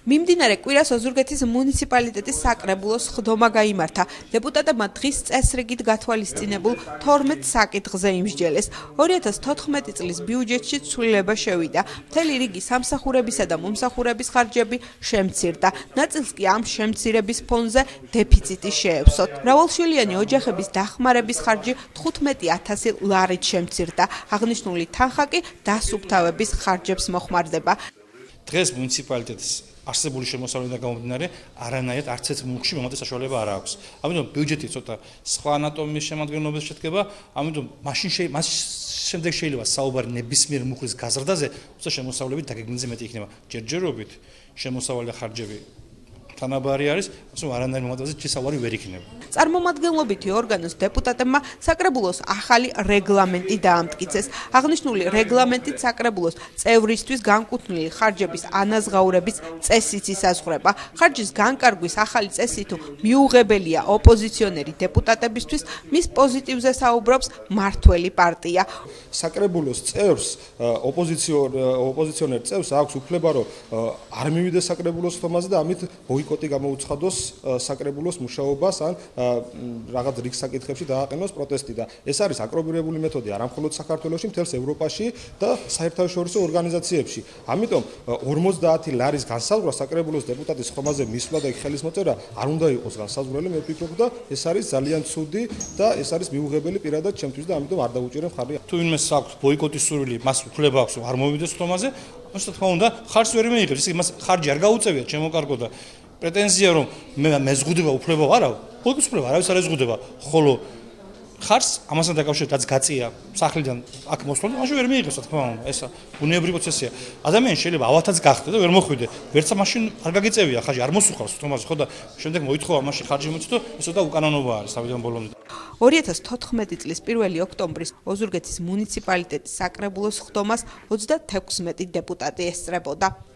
მიმდინარე კვირას ოზურგეთის მუნიციპალიტეტის საკრებულოს ხდომა გაიმართა. დეპუტატებმა დღის წესრიგით გათვალისწინებულ 12 საკითხზე იმსჯელეს. 2014 წლის ბიუჯეტში ცვლილება შევიდა. მთელი რიგი სამსახურებისა და მომსახურების ხარჯები შემცირდა. ნაწილს კი ამ შემცირების ფონზე დეფიციტი შეევსოთ. მრავალშვილიანი ოჯახების დახმარების ხარჯი 15,000 ლარით შემცირდა. აღნიშნული თანხა კი დასუფთავების ხარჯებს მოხმარდება. დღეს მუნიციპალიტეტის არსებული შემოსავლიდან გამომდინარე არანაირად არც ერთ მუხში მომატების საშუალება არ აქვს. ამიტომ ბიუჯეტი ცოტა სხვა ანატომიის შემადგენლობაში შედგება, ამიტომ მას შემდეგ შეიძლება საუბარი ნებისმიერ მუხლის გაზრდაზე, თუმცა შემოსავლებით დაგეგმილზე მეტი იქნება. ჯერჯერობით შემოსავალი და ხარჯები თანაბარი არის, ასე არანაირ მომატებაზე შესაძლებელი ვერ იქნება. წარმომადგენლობითი ორგანოს დეპუტატებმა საკრებულოს ახალი რეგლამენტი დაამტკიცეს. აღნიშნული რეგლამენტით საკრებულოს წევრისთვის განკუთვნილი ხარჯების ანაზღაურების წესიც ისაზღვრება. ხარჯის განკარგვის ახალი წესი თუ მიუღებელია ოპოზიციონერი დეპუტატებისთვის, მის პოზიტივზე საუბრობს მართველი პარტია. საკრებულოს წევრს, ოპოზიციონერ წევრს აქვს უფლება, რომ არ მივიდეს საკრებულოს ხდომაზე და ამით ბოიკოტი გამოუცხადოს საკრებულოს მუშაობას ან რაღაც რიგ საკითხებში დააყენოს პროტესტი და ეს არის აკრობირებული მეთოდი არა მხოლოდ საქართველოში, მთელს ევროპაში და საერთაშორისო ორგანიზაციებში. ამიტომ 50 ლარის განსაზღვრა საკრებულოს დეპუტატის ხდომაზე მისვლა და ხელის მოწერა არ უნდა იყოს განსაზღვრელი, მე ვფიქრობ და ეს არის ძალიან ცუდი და ეს არის მიუღებელი პირადად ჩემთვის და ამიტომ არ დაუჭირებ ხარი. თუ ვინმეს აქვს ბოიკოტის სურვილი, მას უფლება აქვს არ მოვიდეს ხდომაზე, ასე თქმა უნდა, ხარჯს ვერ მიიღებს, ისე მას ხარჯი არ გაუწევია, შემოკარგო და პრეტენზია რომ მე მეზღუდება უფლება ვარ, ბოიკოტის უფლება არავის არ ეზღუდება, ხოლო ხარჯს ამასთან დაკავშირებით რაც გაწია სახლიდან აქ მოსვლა, მაშინ ვერ მიიღებს, თქმა უნდა, ეს ბუნებრივი პროცესია. ადამიანი შეიძლება ავათაც გახდე და ვერ მოხვიდე, ვერცა მაშინ არ გაგიწევია ხარჯი, არ მოსუხავს თომაზე, ხო და შემდეგ მოითხოვა მაშინ ხარჯი მოიცდო, ეს და უკანონობა არის თავიდან ბოლომდე. 2014 წლის 1 ოქტომბრის ოზურგეთის მუნიციპალიტეტის საკრებულოს ხდომას 36 დეპუტატი ესწრებოდა.